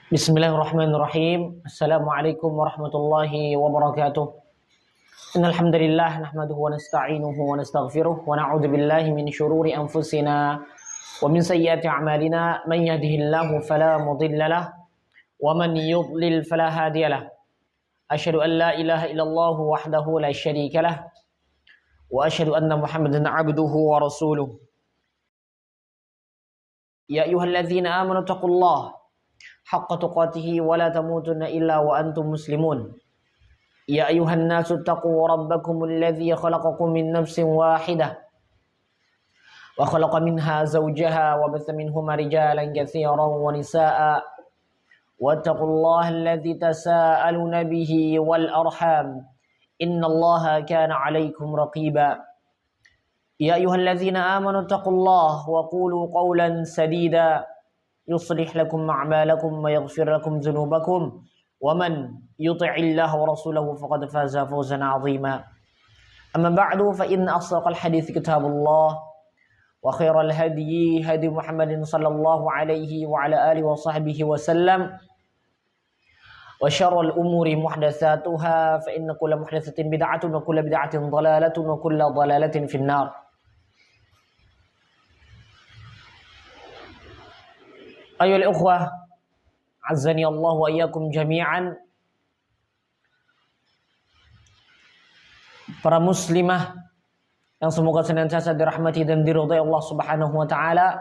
Bismillahirrahmanirrahim. Assalamualaikum warahmatullahi wabarakatuh. Innal hamdalillah nahmaduhu wa nasta'inuhu wa nastaghfiruh wa na'udzu billahi min shururi anfusina wa min sayyiati a'malina. Man yahdihillahu fala mudilla lahu wa man yudlil fala hadiya lahu. Asyhadu an la ilaha illallah wahdahu la syarika lahu wa asyhadu anna Muhammadan 'abduhu wa rasuluh. Ya ayyuhalladzina amanu taqullaha haqqa tuqatih wa la tamutunna illa wa antum muslimun. Ya ayuhan nasu taqu rabbakumul ladzi khalaqakum min nafsin wahidah wa khalaqa minha zawjaha wa batha minhuma rijalan katsiran wa nisaa'a wattaqullaha alladzi tasaaluna bihi wal arham innallaha kana 'alaikum raqiba. Ya ayyuhalladzina amanu taqullaha wa qulu qawlan sadida يصلح لكم أعمالكم ويغفر لكم ذنوبكم ومن يطع الله ورسوله فقد فاز فوزا عظيما. أما بعد فإن أصدق الحديث كتاب الله وخير الهدي هدي محمد صلى الله عليه وعلى آله وصحبه وسلم وشر الأمور محدثاتها فإن كل محدثة بدعة وكل بدعة ضلالة وكل ضلالة في النار. Ayolah ikhwah, azzani Allah wa iyyakum jami'an. Para muslimah yang semoga senantiasa dirahmati dan diridhai Allah Subhanahu wa taala.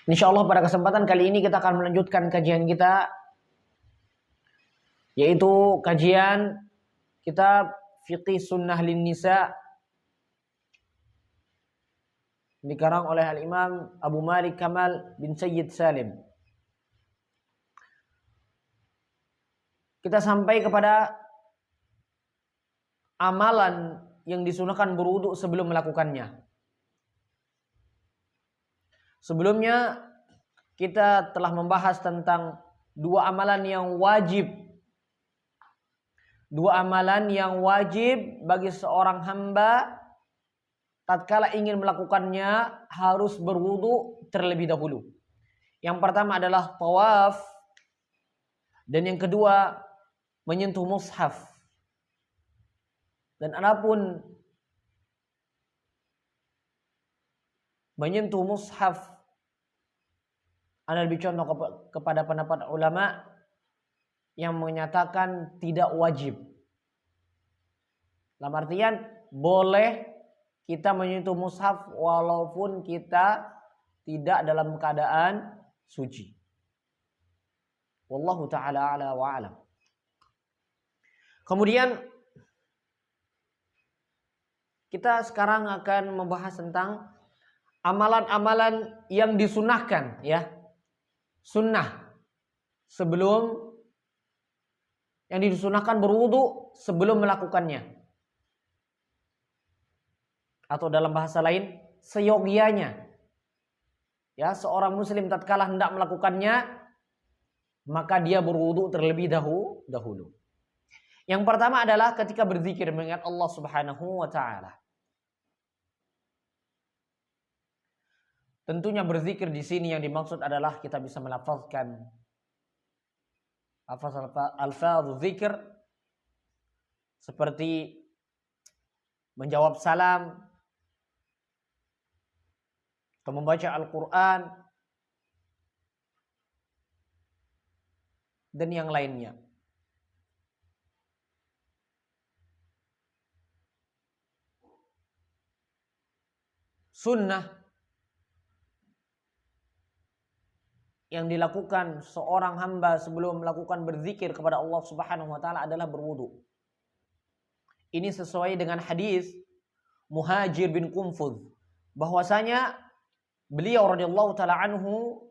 Insyaallah pada kesempatan kali ini kita akan melanjutkan kajian kita, yaitu kajian kitab Fiqih Sunnah lin Nisa dikarang oleh Al-Imam Abu Malik Kamal bin Sayyid Salim. Kita sampai kepada amalan yang disunahkan berwudu sebelum melakukannya. Sebelumnya kita telah membahas tentang dua amalan yang wajib. Dua amalan yang wajib bagi seorang hamba tatkala ingin melakukannya harus berwudu terlebih dahulu. Yang pertama adalah tawaf, dan yang kedua menyentuh mushaf. Dan adapun menyentuh mushaf, ana lebih condong kepada pendapat ulama yang menyatakan tidak wajib. Dalam artian boleh kita menyentuh mushaf walaupun kita tidak dalam keadaan suci. Wallahu ta'ala a'la wa a'lam. Kemudian kita sekarang akan membahas tentang amalan-amalan yang disunahkan, ya. Sunnah sebelum yang disunahkan berwudu sebelum melakukannya. Atau dalam bahasa lain, seyogianya. Ya, seorang muslim tatkala hendak melakukannya, maka dia berwudu terlebih dahulu. Yang pertama adalah ketika berzikir mengingat Allah Subhanahu wa taala. Tentunya berzikir di sini yang dimaksud adalah kita bisa melafazkan alfaz zikir seperti menjawab salam, atau membaca Al-Quran, dan yang lainnya. Sunnah yang dilakukan seorang hamba sebelum melakukan berzikir kepada Allah Subhanahu wa taala adalah berwudu. Ini sesuai dengan hadis Muhajir bin Qunfudh, bahwasanya beliau radhiyallahu taala anhu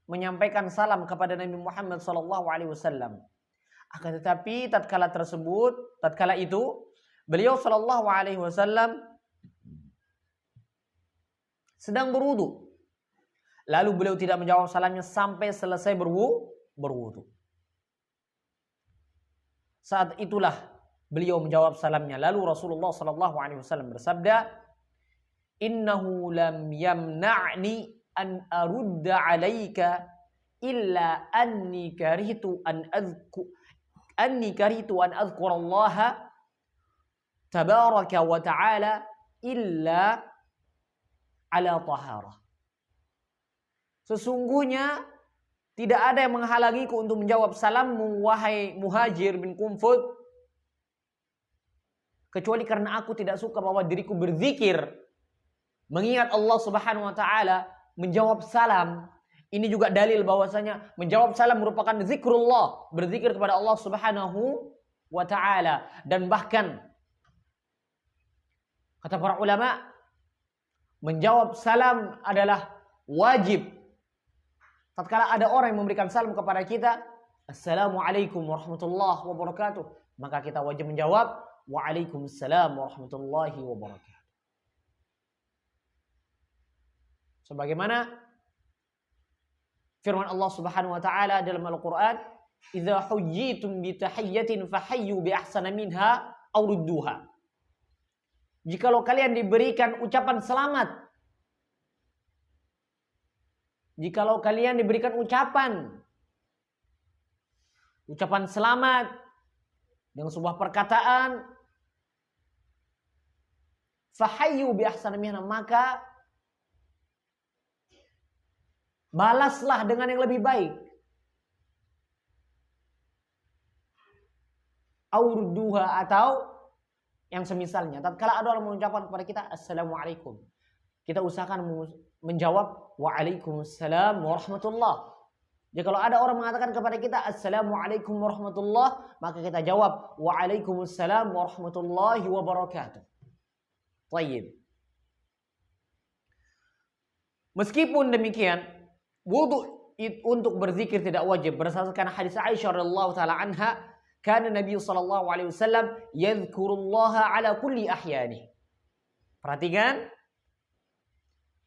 menyampaikan salam kepada Nabi Muhammad sallallahu alaihi wasallam. Akan tetapi tatkala itu beliau sallallahu alaihi wasallam sedang berwudu. Lalu beliau tidak menjawab salamnya sampai selesai berwudu. Saat itulah beliau menjawab salamnya. Lalu Rasulullah sallallahu alaihi wasallam bersabda, innahu lam yamna'ni an arudda 'alaika illa anni karihtu an adhkurallaha tabaraka wa ta'ala illa ala taharah. Sesungguhnya tidak ada yang menghalangiku untuk menjawab salammu wahai Muhajir bin Qunfud, kecuali karena aku tidak suka bahwa diriku berzikir mengingat Allah Subhanahu wa taala, menjawab salam. Ini juga dalil bahwasanya menjawab salam merupakan zikrullah, berzikir kepada Allah Subhanahu wa taala. Dan bahkan kata para ulama, menjawab salam adalah wajib. Tatkala ada orang yang memberikan salam kepada kita, Assalamualaikum warahmatullahi wabarakatuh, maka kita wajib menjawab Waalaikumsalam warahmatullahi wabarakatuh. Sebagaimana firman Allah Subhanahu wa taala dalam Al-Qur'an, "Idza hujjitum bi tahiyyatin fahayyu bi ahsana minha aw rudduha." Jikalau kalian diberikan ucapan selamat, jikalau kalian diberikan ucapan selamat dengan sebuah perkataan, fahayyu bi ahsana minha, maka balaslah dengan yang lebih baik. Aurduha, atau yang semisalnya. Tatkala ada orang mengucapkan kepada kita Assalamualaikum, kita usahakan menjawab Waalaikumsalam warahmatullah. Jadi kalau ada orang mengatakan kepada kita Assalamualaikum warahmatullah, maka kita jawab Waalaikumsalam warahmatullahi wabarakatuh. Tayyib. Meskipun demikian, wudu untuk berzikir tidak wajib. Berdasarkan hadis Aisyah radhiyallahu taala anha, kana Nabi sallallahu alaihi wasallam yadhkurullaha ala kulli ahyani. Perhatikan,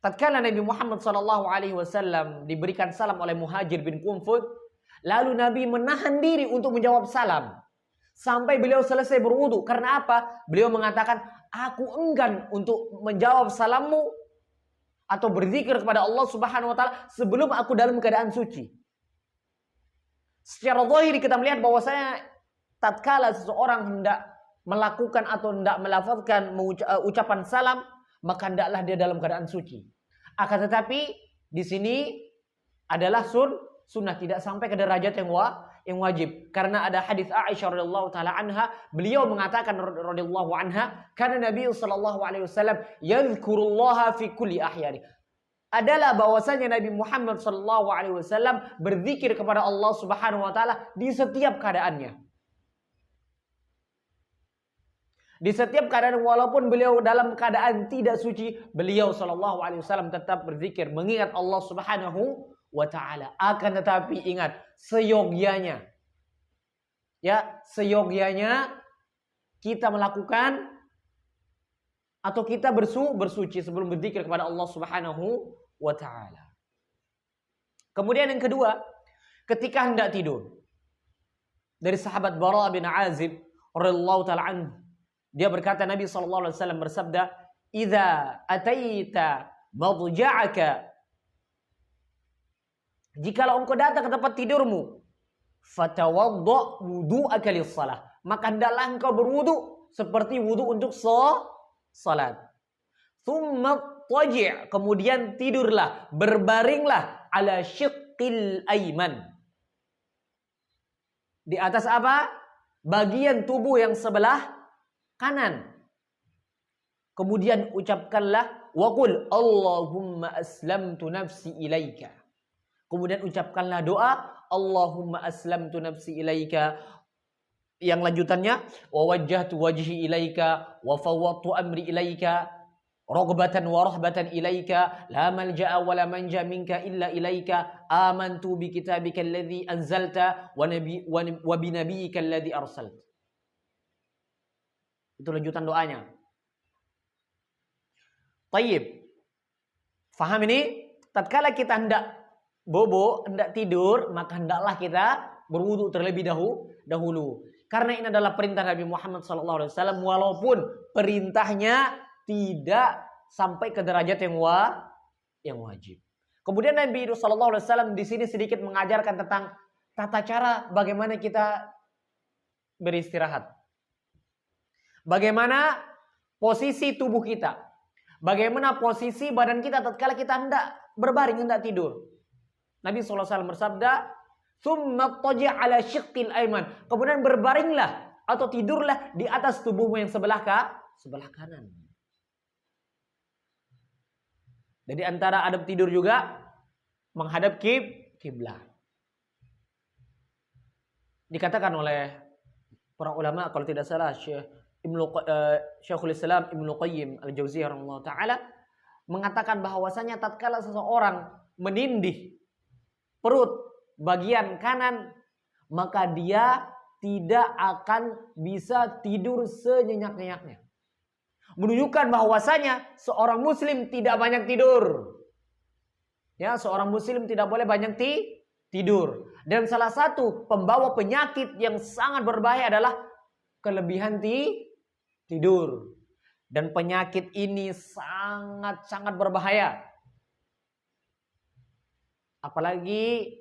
tatkala Nabi Muhammad sallallahu alaihi wasallam diberikan salam oleh Muhajir bin Qunfud, lalu Nabi menahan diri untuk menjawab salam sampai beliau selesai berwudu. Karena apa? Beliau mengatakan, aku enggan untuk menjawab salammu atau berzikir kepada Allah Subhanahu wa taala sebelum aku dalam keadaan suci. Secara zahir kita melihat bahwasanya tatkala seseorang hendak melakukan atau hendak melafazkan ucapan salam, maka hendaklah dia dalam keadaan suci. Akan tetapi di sini adalah sunnah, tidak sampai ke derajat yang wajib. Karena ada hadis Aisyah radhiyallahu taala anha, beliau mengatakan radhiyallahu anha, karena Nabi sallallahu alaihi wasallam yadhkurullaha fi kulli ahyani. Adalah bahwasanya Nabi Muhammad sallallahu alaihi wasallam berzikir kepada Allah Subhanahu wa taala di setiap keadaannya. Di setiap keadaan, walaupun beliau dalam keadaan tidak suci, beliau sallallahu alaihi wasallam tetap berzikir mengingat Allah Subhanahu wa taala. Akan tetapi ingat, seyogyanya kita melakukan atau kita bersuci sebelum berzikir kepada Allah Subhanahu wa taala. Kemudian yang kedua, ketika hendak tidur. Dari sahabat Bara bin Azib radhiyallahu taala anhu, dia berkata, Nabi sallallahu alaihi wasallam bersabda, "Idza ataita madja'aka," jikalau engkau datang ke tempat tidurmu, "fatawadda wudu'aka lis-shalah," maka hendaklah engkau berwudu seperti wudu untuk salat. "Tsumma taji'," kemudian tidurlah, berbaringlah, "ala syiqqil ayman," di atas apa? Bagian tubuh yang sebelah kanan. Kemudian ucapkanlah waqul Allahumma aslamtu nafsi ilaika. Kemudian ucapkanlah doa Allahumma aslamtu nafsi ilaika. Yang lanjutannya wa wajjahtu wajhi ilaika wa fawwadtu amri ilaika raghbatan wa rahbatan ilaika la malja'a wa la manja minka illa ilaika amantu bi kitabika alladhi anzalta wa bi nabiyyika alladhi arsalta. Itu lanjutan doanya. Tayyib. Faham ini? Tatkala kita hendak bobo, hendak tidur, maka hendaklah kita berwudu terlebih dahulu. Karena ini adalah perintah Nabi Muhammad SAW, walaupun perintahnya tidak sampai ke derajat yang wajib. Kemudian Nabi Shallallahu Alaihi Wasallam di sini sedikit mengajarkan tentang tata cara bagaimana kita beristirahat, bagaimana posisi tubuh kita, bagaimana posisi badan kita tatkala kita hendak berbaring, hendak tidur. Nabi Shallallahu Alaihi Wasallam bersabda, "Tsumma taji' ala syiqqil aiman." Kemudian berbaringlah atau tidurlah di atas tubuhmu yang sebelah kanan. Jadi antara adab tidur juga menghadap kiblat. Dikatakan oleh para ulama, kalau tidak salah Syekhul Islam Ibnu Qayyim Al-Jauziyah rahimahullah taala mengatakan bahwasanya tatkala seseorang menindih perut bagian kanan, maka dia tidak akan bisa tidur senyenyak-nyenyaknya. Menunjukkan bahwasanya seorang muslim tidak banyak tidur. Ya, seorang muslim tidak boleh banyak tidur. Dan salah satu pembawa penyakit yang sangat berbahaya adalah kelebihan tidur. Dan penyakit ini sangat-sangat berbahaya. Apalagi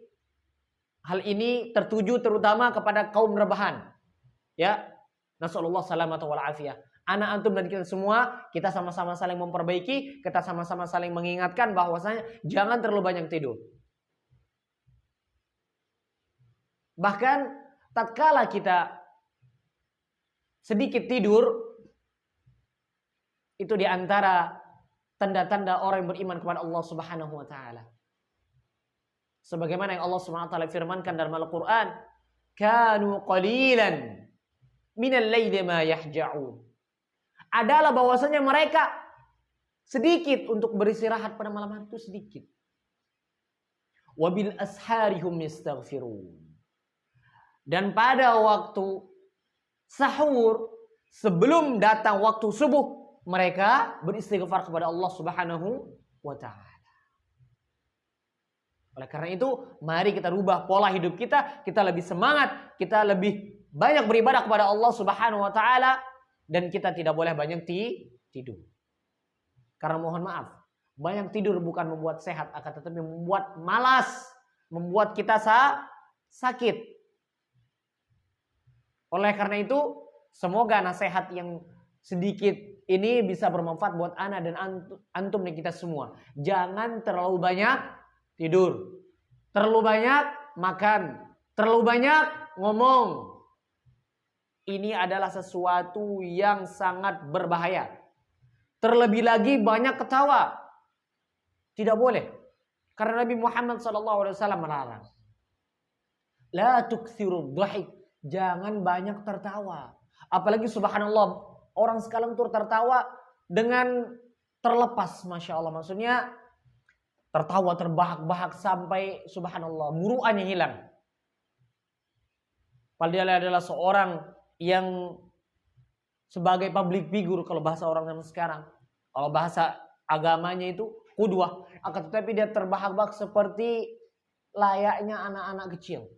hal ini tertuju terutama kepada kaum rebahan. Ya, nasallallahu salamata wal afiyah. Anak antum dan kita semua, kita sama-sama saling memperbaiki, kita sama-sama saling mengingatkan bahwasanya jangan terlalu banyak tidur. Bahkan tatkala kita sedikit tidur, itu di antara tanda-tanda orang yang beriman kepada Allah Subhanahu wa taala. Sebagaimana yang Allah Subhanahu wa taala firmankan dalam Al-Qur'an, "Kanu qalilan minal laili ma yahja'un." Adalah bahwasanya mereka sedikit untuk beristirahat pada malam hari, itu sedikit. Wabil asharihum yastaghfirun. Dan pada waktu sahur, sebelum datang waktu subuh, mereka beristighfar kepada Allah Subhanahu wa taala. Oleh karena itu, mari kita rubah pola hidup kita lebih semangat, kita lebih banyak beribadah kepada Allah Subhanahu wa taala. Dan kita tidak boleh banyak tidur. Karena mohon maaf, banyak tidur bukan membuat sehat, akan tetapi membuat malas, membuat kita sakit. Oleh karena itu, semoga nasihat yang sedikit ini bisa bermanfaat buat ana dan antum dan kita semua. Jangan terlalu banyak tidur, terlalu banyak makan, terlalu banyak ngomong. Ini adalah sesuatu yang sangat berbahaya. Terlebih lagi banyak ketawa. Tidak boleh. Karena Nabi Muhammad SAW melarang. La tuksiru dhahik. Jangan banyak tertawa. Apalagi subhanallah, orang sekarang tuh tertawa dengan terlepas. Masya Allah. Maksudnya tertawa terbahak-bahak sampai subhanallah, muruannya hilang. Padahal dia adalah seorang yang sebagai public figure kalau bahasa orang zaman sekarang. Kalau bahasa agamanya itu qudwah. Akan tetapi dia terbahak-bahak seperti layaknya anak-anak kecil.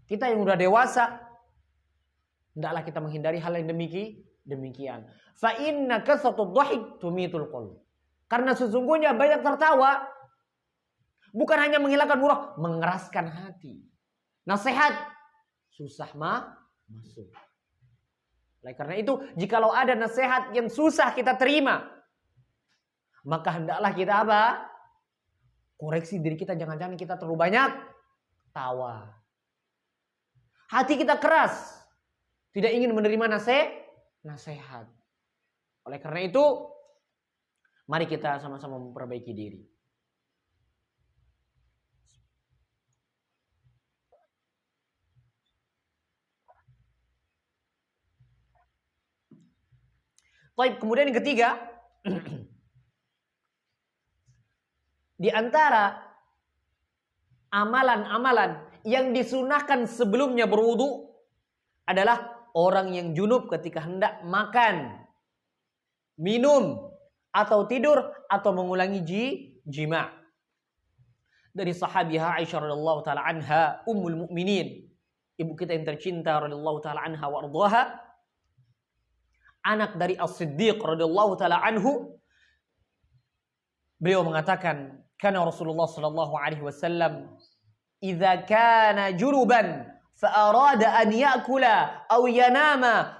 Kita yang udah dewasa, hendaklah kita menghindari hal yang demikian. Fa inna kasratud dhahik tumitul qalb. Karena sesungguhnya banyak tertawa bukan hanya menghilangkan murah, mengeraskan hati. Nasihat susah masuk. Oleh karena itu, jikalau ada nasihat yang susah kita terima, maka hendaklah kita apa? Koreksi diri kita, jangan-jangan kita terlalu banyak tawa. Hati kita keras, tidak ingin menerima nasihat. Oleh karena itu, mari kita sama-sama memperbaiki diri. Baik, kemudian yang ketiga, di antara amalan-amalan yang disunahkan sebelumnya berwudu adalah orang yang junub ketika hendak makan, minum, atau tidur, atau mengulangi jima. Dari sahabiah Aisyah radhiyallahu taala anha, ummul mukminin, ibu kita yang tercinta radhiyallahu taala anha wa ardhaha, anak dari As-Siddiq radhiyallahu taala anhu, beliau mengatakan, kana Rasulullah sallallahu alaihi wasallam idza kana junuban fa arada an ya'kula aw yanama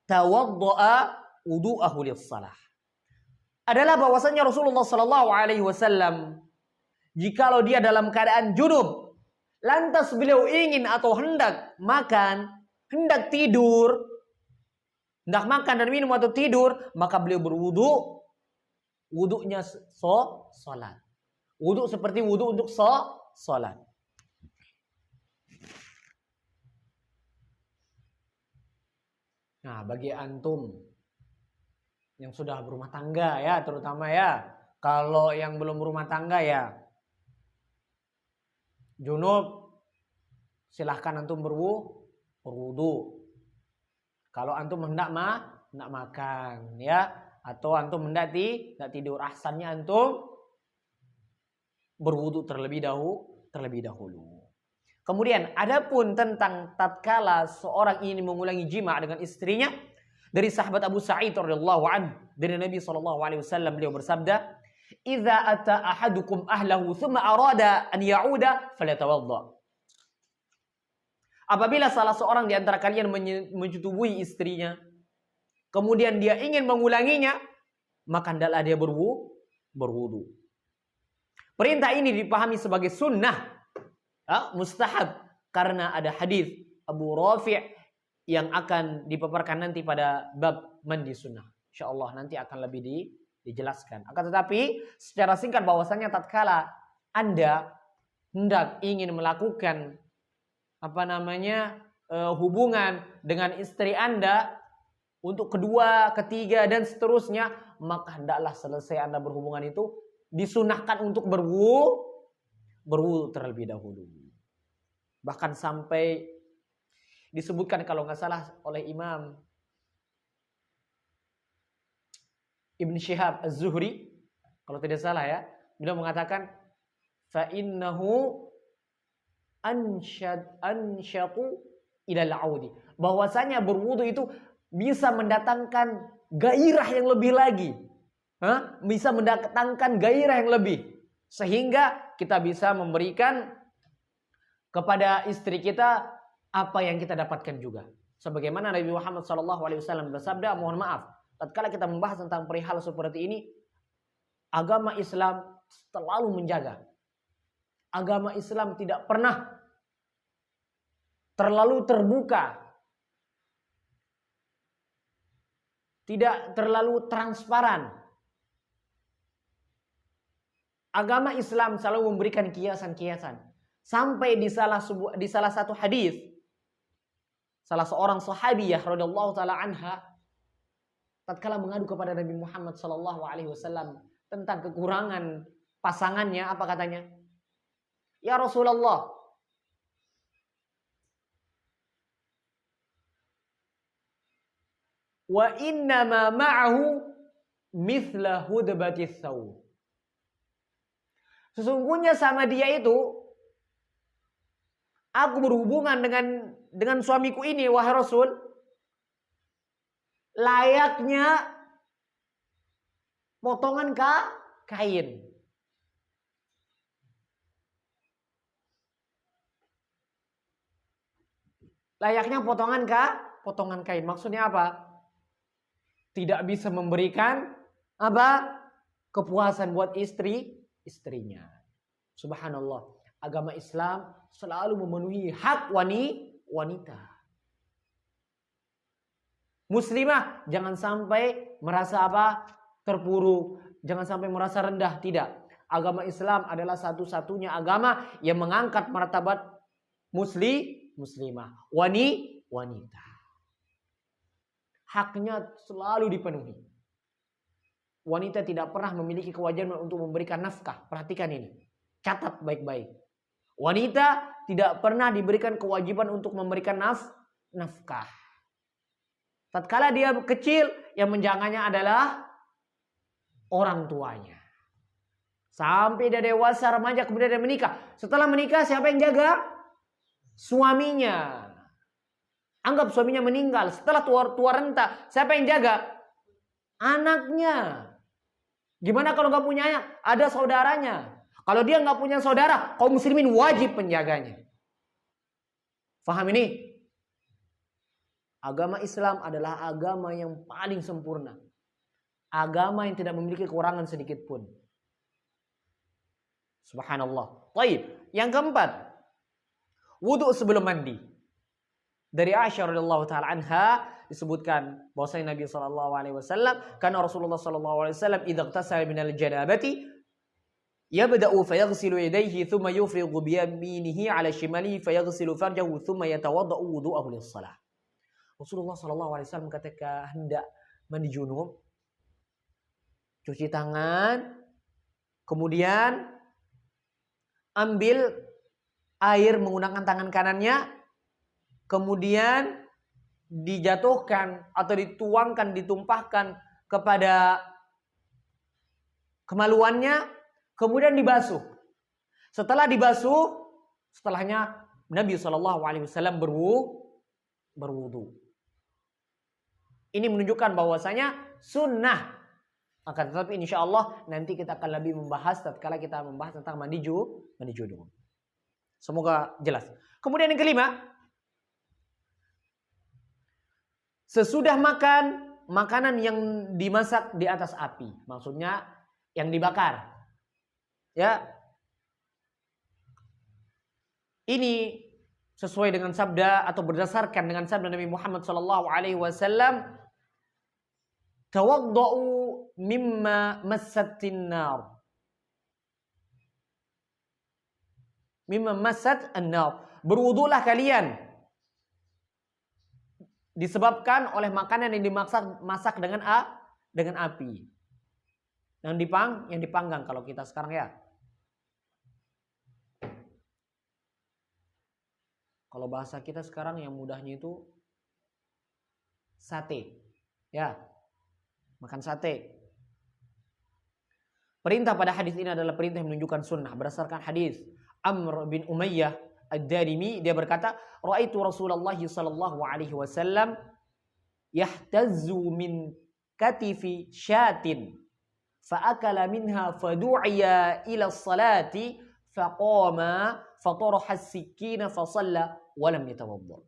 tawaddaa wudu'ahu lis-shalah. Adalah bahwasanya Rasulullah sallallahu alaihi wasallam jikalau dia dalam keadaan junub, lantas beliau ingin atau hendak makan, hendak tidur, hendak makan dan minum atau tidur, maka beliau berwudu. Wudunya salat. Wudu seperti wudu untuk salat. Nah, bagi antum yang sudah berumah tangga ya, terutama ya. Kalau yang belum berumah tangga ya, junub, silahkan antum berwudu. Kalau antum hendak makan ya, atau antum hendak tidur, ahsannya antum berwudu terlebih dahulu. Kemudian adapun tentang tatkala seorang ingin mengulangi jima dengan istrinya, dari sahabat Abu Sa'id radhiyallahu anhu, dari Nabi sallallahu alaihi wasallam, beliau bersabda, "Idza ata ahadukum ahlahu thumma arada an ya'uda falyatawadda." Apabila salah seorang di antara kalian menyetubuhi istrinya, kemudian dia ingin mengulanginya, maka hendaklah dia berwudu. Perintah ini dipahami sebagai sunnah, mustahab, karena ada hadis Abu Rafi' yang akan dipaparkan nanti pada bab mandi sunnah. Insyaallah nanti akan lebih dijelaskan. Akan tetapi secara singkat bahwasanya tatkala Anda hendak ingin melakukan hubungan dengan istri Anda untuk kedua, ketiga dan seterusnya, maka hendaklah selesai Anda berhubungan itu disunahkan untuk berwudu terlebih dahulu. Bahkan sampai disebutkan kalau nggak salah oleh Imam Ibn Shihab Az-Zuhri, kalau tidak salah ya, beliau mengatakan fa innahu ansyaqu ilal audi, bahwasanya berwudu itu bisa mendatangkan gairah yang lebih lagi, bisa mendatangkan gairah yang lebih, sehingga kita bisa memberikan kepada istri kita apa yang kita dapatkan juga. Sebagaimana Nabi Muhammad SAW bersabda, mohon maaf, tatkala kita membahas tentang perihal seperti ini, agama Islam selalu menjaga. Agama Islam tidak pernah terlalu terbuka, tidak terlalu transparan. Agama Islam selalu memberikan kiasan-kiasan. Sampai di salah satu hadis, salah seorang sahabiyah radhiyallahu taala anha tatkala mengadu kepada Nabi Muhammad sallallahu alaihi wasallam tentang kekurangan pasangannya, apa katanya? Ya Rasulullah, wa innama ma'ahu mithla hudbatis saw. Sesungguhnya sama dia itu, aku berhubungan dengan suamiku ini, wahai Rasul, layaknya potongan kain. Layaknya potongan kain. Maksudnya apa? Tidak bisa memberikan kepuasan buat istrinya. Subhanallah. Agama Islam selalu memenuhi hak wanita. Muslimah jangan sampai merasa terpuruk, jangan sampai merasa rendah, tidak. Agama Islam adalah satu-satunya agama yang mengangkat martabat muslimah, wanita. Haknya selalu dipenuhi. Wanita tidak pernah memiliki kewajiban untuk memberikan nafkah. Perhatikan ini. Catat baik-baik. Wanita tidak pernah diberikan kewajiban untuk memberikan nafkah. Tatkala dia kecil, yang menjaganya adalah orang tuanya. Sampai dia dewasa, remaja, kemudian dia menikah. Setelah menikah, siapa yang jaga? Suaminya. Anggap suaminya meninggal, setelah tua renta, siapa yang jaga? Anaknya. Gimana kalau nggak punya anak? Ada saudaranya. Kalau dia nggak punya saudara, kaum muslimin wajib penjaganya. Faham ini? Agama Islam adalah agama yang paling sempurna. Agama yang tidak memiliki kekurangan sedikit pun. Subhanallah. Baik. Yang keempat, wudu sebelum mandi. Dari Aisyah radhiyallahu taala anha disebutkan bahwasanya Nabi sallallahu alaihi wasallam, karena Rasulullah sallallahu alaihi wasallam idza ightasala minal janabati yabda'u fayaghsilu yadayhi thumma yufrigu bi yaminihi 'ala shimalihi fayaghsilu farjahu thumma yatawadda'u wudu'ahu lis-shalah. Rasulullah sallallahu alaihi wasallam ketika hendak mandi junub, cuci tangan, kemudian ambil air menggunakan tangan kanannya, kemudian dijatuhkan atau dituangkan, ditumpahkan kepada kemaluannya, kemudian dibasuh. Setelah dibasuh, setelahnya Nabi SAW berwudu. Ini menunjukkan bahwasanya sunnah. Akan tetapi insya Allah nanti kita akan lebih membahas tatkala kita membahas tentang mandi junub. Semoga jelas. Kemudian yang kelima, sesudah makan makanan yang dimasak di atas api, maksudnya yang dibakar. Ya. Ini sesuai dengan sabda atau berdasarkan dengan sabda Nabi Muhammad sallallahu alaihi wasallam, tawaddau mimma massatin nar. Mimma massat an-nar. Berwudulah kalian disebabkan oleh makanan yang dimasak dengan api. Yang dipanggang kalau kita sekarang ya. Kalau bahasa kita sekarang yang mudahnya itu sate. Ya. Makan sate. Perintah pada hadis ini adalah perintah yang menunjukkan sunnah. Berdasarkan hadis Amr bin Umayyah Ad-Darimi, dia berkata, "Ra'aitu Rasulullah sallallahu alaihi wasallam yahtazzu min katifi syatin fa'akala minha fadu'iya ila salati faqama fataraha as-sikina fa shalla wa lam yatawadda."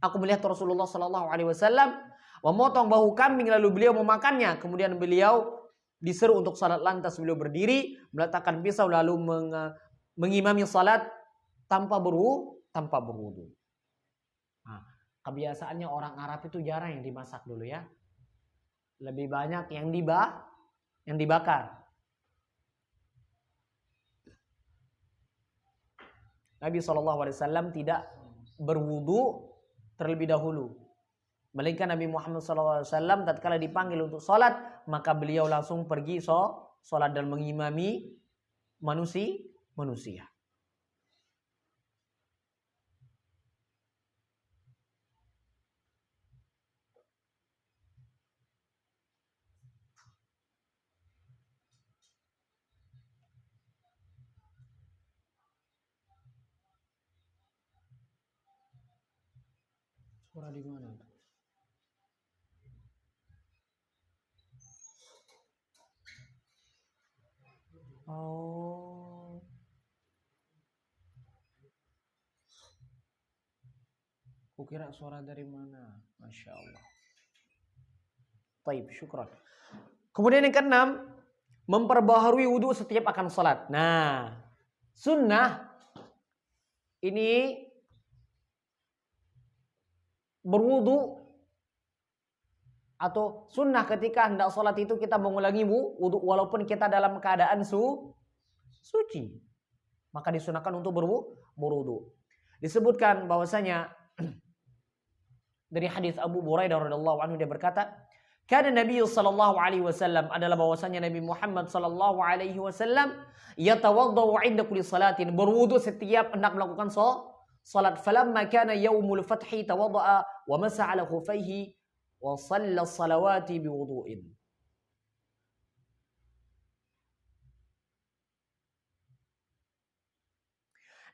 Aku melihat Rasulullah sallallahu alaihi wasallam memotong bahu kambing lalu beliau memakannya, kemudian beliau diseru untuk salat, lantas beliau berdiri meletakkan pisau lalu mengimami salat tanpa berwudu. Nah, kebiasaannya orang Arab itu jarang yang dimasak dulu ya. Lebih banyak yang dibakar. Nabi SAW tidak berwudu terlebih dahulu. Melainkan Nabi Muhammad SAW tatkala dipanggil untuk sholat, maka beliau langsung pergi sholat dan mengimami manusia. Suara di mana itu? Oh. Kukira suara dari mana? Masya Allah. Baik, syukran. Kemudian yang keenam, memperbaharui wudu setiap akan salat. Nah, sunnah ini berwudu atau sunnah ketika hendak sholat itu kita mengulangi wudu walaupun kita dalam keadaan suci, maka disunahkan untuk berwudu. Disebutkan bahwasanya dari hadis Abu Hurairah radhiyallahu anhu, dia berkata, kana Nabi sallallahu alaihi wasallam, adalah bahwasanya Nabi Muhammad sallallahu alaihi wasallam yatawaddau 'inda kulli salatin, berwudu setiap hendak melakukan salat. Falamma kana yaumul fathi tawaddaa wa masa'a ala khufaihi wa shalla salawati biwudu'in.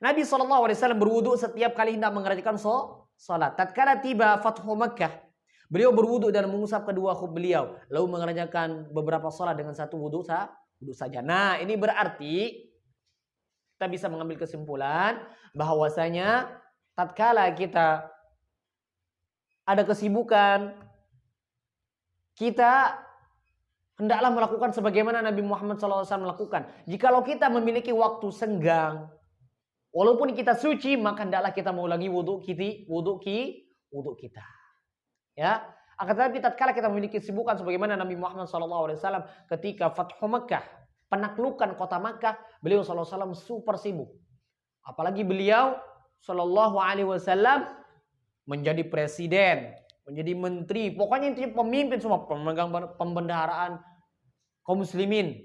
Nabi SAW berwudu setiap kali hendak mengerjakan salat. Tatkala tiba Fathu Makkah, beliau berwudu dan mengusap kedua khuf beliau, lalu mengerjakan beberapa salat dengan satu wudu saja. Nah, ini berarti kita bisa mengambil kesimpulan bahwasanya tatkala kita ada kesibukan, kita hendaklah melakukan sebagaimana Nabi Muhammad SAW melakukan. Jikalau kita memiliki waktu senggang, walaupun kita suci, maka hendaklah kita mengulangi wudu kita. Ya, akan tetapi tatkala kita memiliki kesibukan sebagaimana Nabi Muhammad SAW ketika Fathu Makkah, penaklukan kota Makkah, beliau SAW super sibuk. Apalagi beliau SAW menjadi presiden, menjadi menteri, pokoknya intinya pemimpin semua, pemegang pembendaharaan kaum muslimin.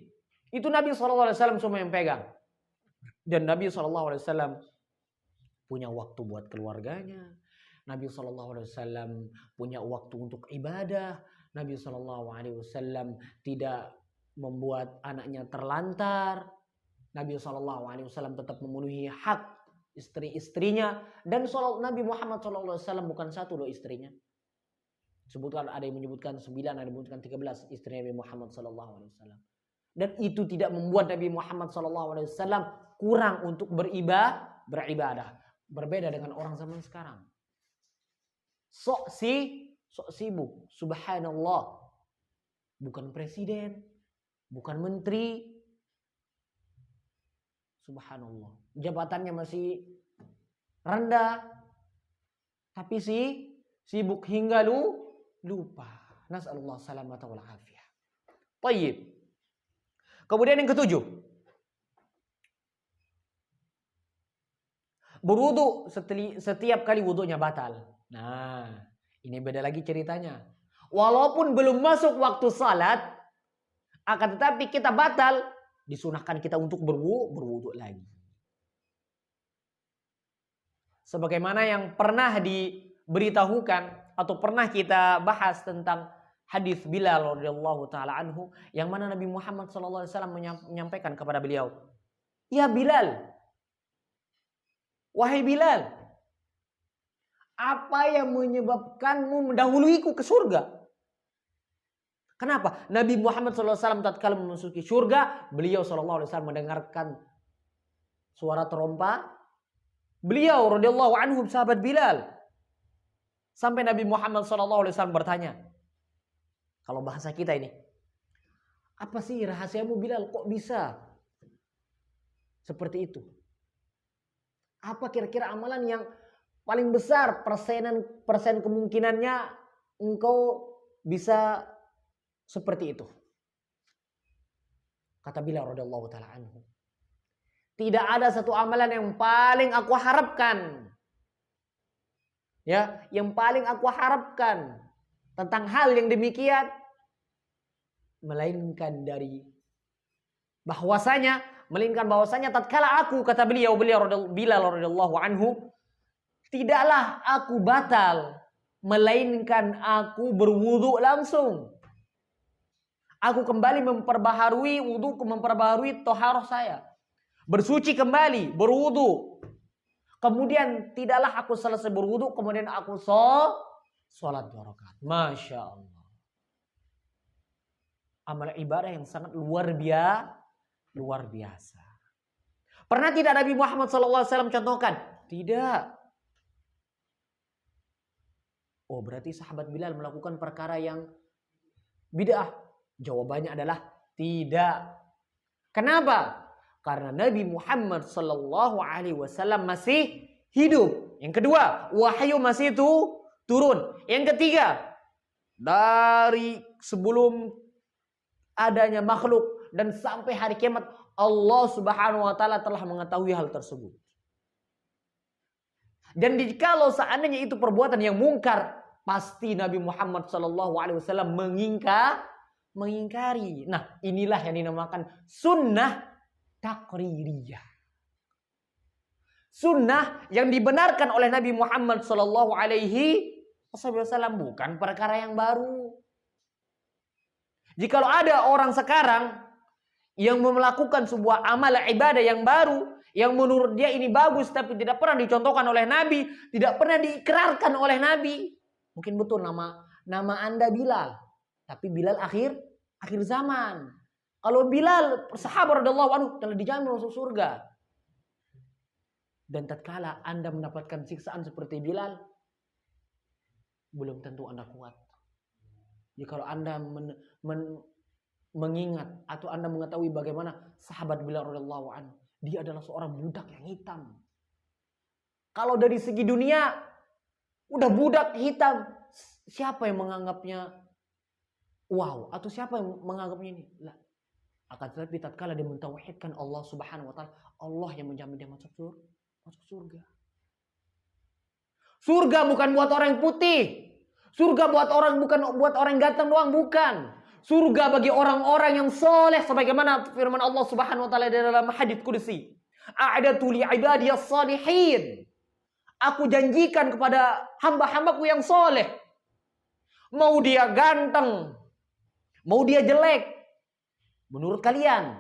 Itu Nabi SAW semua yang pegang. Dan Nabi SAW punya waktu buat keluarganya. Nabi SAW punya waktu untuk ibadah. Nabi SAW tidak membuat anaknya terlantar. Nabi SAW tetap memenuhi hak istri-istrinya. Dan Nabi Muhammad SAW bukan satu loh istrinya. Sebutkan, ada yang menyebutkan 9, ada yang menyebutkan 13 istri Nabi Muhammad SAW. Dan itu tidak membuat Nabi Muhammad SAW kurang untuk beribadah. Berbeda dengan orang zaman sekarang. Sok sibuk. Subhanallah. Bukan presiden, bukan menteri. Subhanallah. Jabatannya masih rendah. Tapi sibuk hingga lupa. Nas'alullah salamata wal afiyah. Tayyib. Kemudian yang ketujuh. Berwudu setiap kali wudunya batal. Nah, ini beda lagi ceritanya. Walaupun belum masuk waktu salat, akan tetapi kita batal, disunahkan kita untuk berwudu lagi. Sebagaimana yang pernah diberitahukan atau pernah kita bahas tentang hadis Bilal radhiyallahu taala anhu, yang mana Nabi Muhammad sallallahu alaihi wasallam menyampaikan kepada beliau, "Ya Bilal, wahai Bilal, apa yang menyebabkanmu mendahuluiku ke surga?" Kenapa? Nabi Muhammad sallallahu alaihi wasallam tatkala memasuki surga, beliau sallallahu alaihi wasallam mendengarkan suara terompa. Beliau radhiyallahu anhu sahabat Bilal. Sampai Nabi Muhammad sallallahu alaihi wasallam bertanya, kalau bahasa kita ini, apa sih rahasiamu Bilal? Kok bisa seperti itu? Apa kira-kira amalan yang paling besar persen kemungkinannya engkau bisa seperti itu? Kata Bilal radhiyallahu taala anhu, tidak ada satu amalan yang paling aku harapkan. Ya, yang paling aku harapkan tentang hal yang demikian, melainkan bahwasanya tatkala aku, kata beliau Bilal radhiyallahu anhu, tidaklah aku batal, melainkan aku berwudu langsung. Aku kembali memperbaharui wuduku, memperbaharui toharoh saya, bersuci kembali, berwudu. Kemudian tidaklah aku selesai berwudu, kemudian aku sholat 2 rakaat. Masya Allah. Amal ibadah yang sangat luar biasa. Pernah tidak Nabi Muhammad SAW contohkan? Tidak. Oh, berarti sahabat Bilal melakukan perkara yang bid'ah. Jawabannya adalah tidak. Kenapa? Karena Nabi Muhammad SAW masih hidup. Yang kedua, wahyu masih turun. Yang ketiga, dari sebelum adanya makhluk dan sampai hari kiamat, Allah Subhanahu wa taala telah mengetahui hal tersebut. Dan jikalau seandainya itu perbuatan yang mungkar, pasti Nabi Muhammad SAW mengingkari. Nah, inilah yang dinamakan sunnah takririyah. Sunnah yang dibenarkan oleh Nabi Muhammad SAW bukan perkara yang baru. Jikalau ada orang sekarang yang melakukan sebuah amal ibadah yang baru, Yang menurut dia ini bagus tapi tidak pernah dicontohkan oleh Nabi, tidak pernah diikrarkan oleh Nabi. Mungkin betul nama Anda Bilal, tapi Bilal akhir zaman. Kalau Bilal sahabat radhiyallahu anhu telah dijamin masuk surga. Dan tatkala Anda mendapatkan siksaan seperti Bilal, belum tentu Anda kuat. Jadi kalau Anda mengingat atau Anda mengetahui bagaimana sahabat Bilal radhiyallahu anhu, dia adalah seorang budak yang hitam. Kalau dari segi dunia udah budak hitam, siapa yang menganggapnya wow, atau siapa yang menganggapnya ini? Lah. Akan tetapi tatkala dia mentauhidkan Allah Subhanahu wa taala, Allah yang menjamin dia masuk surga. Surga bukan buat orang yang putih. Surga bukan buat orang yang ganteng doang, bukan. Surga bagi orang-orang yang soleh sebagaimana firman Allah Subhanahu wa taala dalam hadits qudsi. A'adatu li ibadiyas salihin. Aku janjikan kepada hamba-hambaku yang soleh. Mau dia ganteng, mau dia jelek, menurut kalian.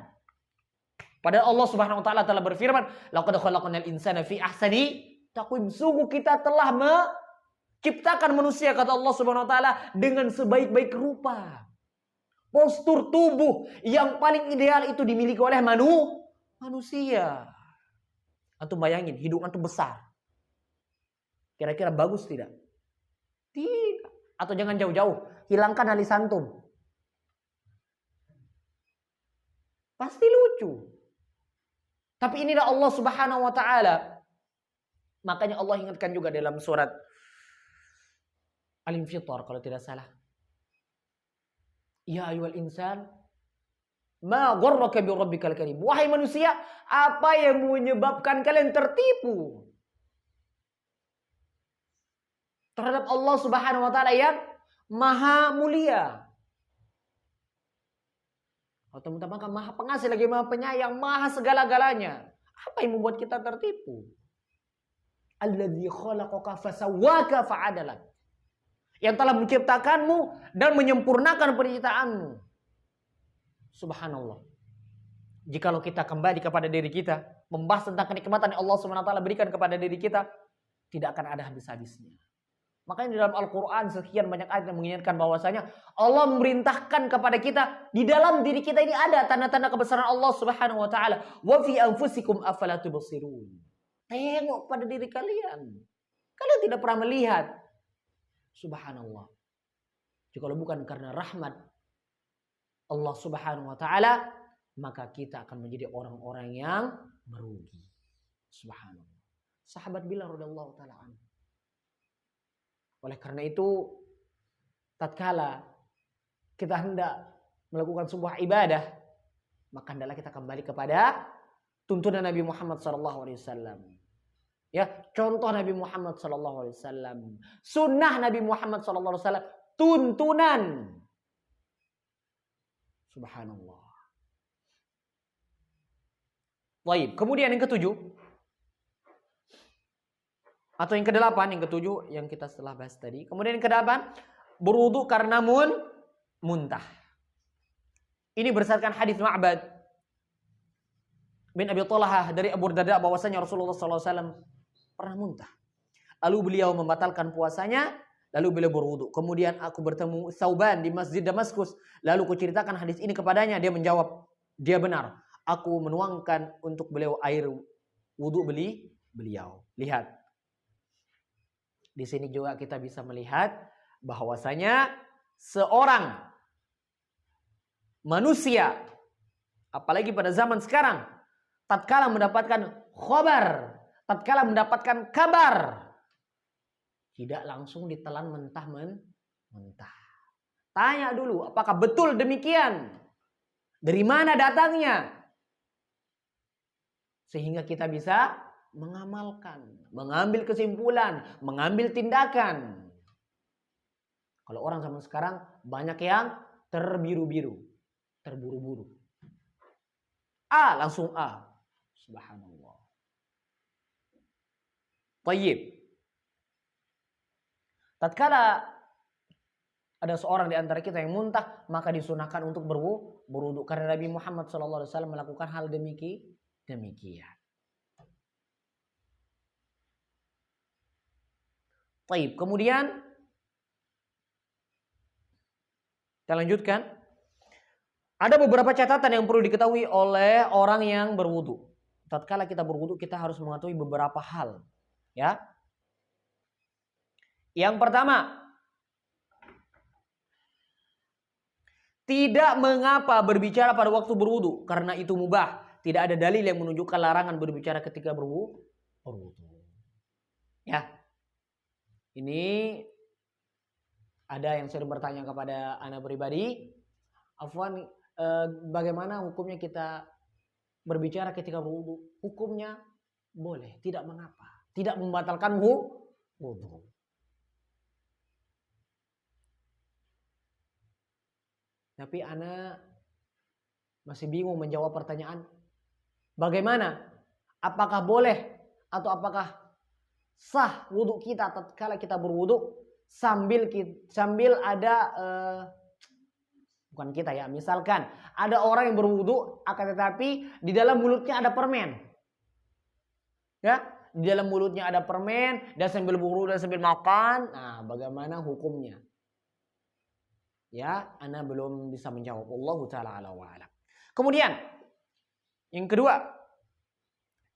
Padahal Allah Subhanahu wa taala telah berfirman, "Laqad khalaqnal insana fi ahsani taqwim." Sungguh kita telah menciptakan manusia, kata Allah Subhanahu wa taala, dengan sebaik-baik rupa. Postur tubuh yang paling ideal itu dimiliki oleh manusia. Antum bayangin, hidung antum besar. Kira-kira bagus tidak? Tidak. Atau jangan jauh-jauh, hilangkan alis antum. Pasti lucu. Tapi inilah Allah Subhanahu wa taala. Makanya Allah ingatkan juga dalam surat Al-Infitar kalau tidak salah. Ya ayyuhal insan, ma gharraka bi rabbikal karim. Wahai manusia, apa yang menyebabkan kalian tertipu terhadap Allah Subhanahu wa taala yang maha mulia? Atau teman-teman maha pengasih lagi maha penyayang, maha segala-galanya. Apa yang membuat kita tertipu? Alladzi khalaqaka fasawwaka fa'adalak. Yang telah menciptakanmu dan menyempurnakan penciptaanmu. Subhanallah. Jikalau kita kembali kepada diri kita, membahas tentang kenikmatan yang Allah Subhanahu wa taala berikan kepada diri kita, tidak akan ada habis-habisnya. Makanya di dalam Al-Quran sekian banyak ayat yang mengingatkan bahwasanya Allah memerintahkan kepada kita, di dalam diri kita ini ada tanda-tanda kebesaran Allah Subhanahu wa taala. Wa fi anfusikum afala tubsirun. Tengok pada diri kalian. Kalian tidak pernah melihat. Subhanallah. Jika bukan karena rahmat Allah Subhanahu wa taala, maka kita akan menjadi orang-orang yang merugi. Subhanallah. Sahabat Bilal radhiyallahu taala anhu. Oleh karena itu, tatkala kita hendak melakukan sebuah ibadah, maka hendaklah kita kembali kepada tuntunan Nabi Muhammad SAW. Ya, contoh Nabi Muhammad SAW, sunnah Nabi Muhammad SAW, tuntunan. Subhanallah. Baik, kemudian yang ketujuh. Atau yang kedelapan, yang ketujuh yang kita setelah bahas tadi. Kemudian yang kedelapan, berwudu karena muntah. Ini berdasarkan hadis Ma'bad bin Abi Talhah dari Abu Darda bahwasanya Rasulullah SAW pernah muntah. Lalu beliau membatalkan puasanya, lalu beliau berwudu. Kemudian aku bertemu Thauban di Masjid Damaskus, lalu kuceritakan hadis ini kepadanya. Dia menjawab, dia benar. Aku menuangkan untuk beliau air wudu beliau. Lihat. Di sini juga kita bisa melihat bahwasanya seorang manusia, apalagi pada zaman sekarang, tatkala mendapatkan khabar, tatkala mendapatkan kabar, tidak langsung ditelan mentah. Tanya dulu, apakah betul demikian? Dari mana datangnya? Sehingga kita bisa mengamalkan, mengambil kesimpulan, mengambil tindakan. Kalau orang zaman sekarang banyak yang terburu-buru. A langsung A. Subhanallah. Tayyib. Tatkala ada seorang di antara kita yang muntah, maka disunahkan untuk berwudu karena Nabi Muhammad SAW melakukan hal demikian. Baik, kemudian kita lanjutkan. Ada beberapa catatan yang perlu diketahui oleh orang yang berwudu. Tatkala kita berwudu, kita harus mengetahui beberapa hal, ya. Yang pertama, tidak mengapa berbicara pada waktu berwudu karena itu mubah. Tidak ada dalil yang menunjukkan larangan berbicara ketika berwudu. Ya. Ini ada yang sering bertanya kepada ana pribadi, Afwan, bagaimana hukumnya kita berbicara ketika berwudu? Hukumnya boleh, tidak mengapa. Tidak membatalkan wudu. Tapi ana masih bingung menjawab pertanyaan. Bagaimana? Apakah boleh atau apakah sah wudu kita tatkala kita berwudu sambil ada bukan kita ya, misalkan ada orang yang berwudu akan tetapi di dalam mulutnya ada permen. Ya, di dalam mulutnya ada permen dan sambil berwudu dan sambil makan. Nah, bagaimana hukumnya? Ya, ana belum bisa menjawab. Wallahu taala ala wa alam. Kemudian yang kedua,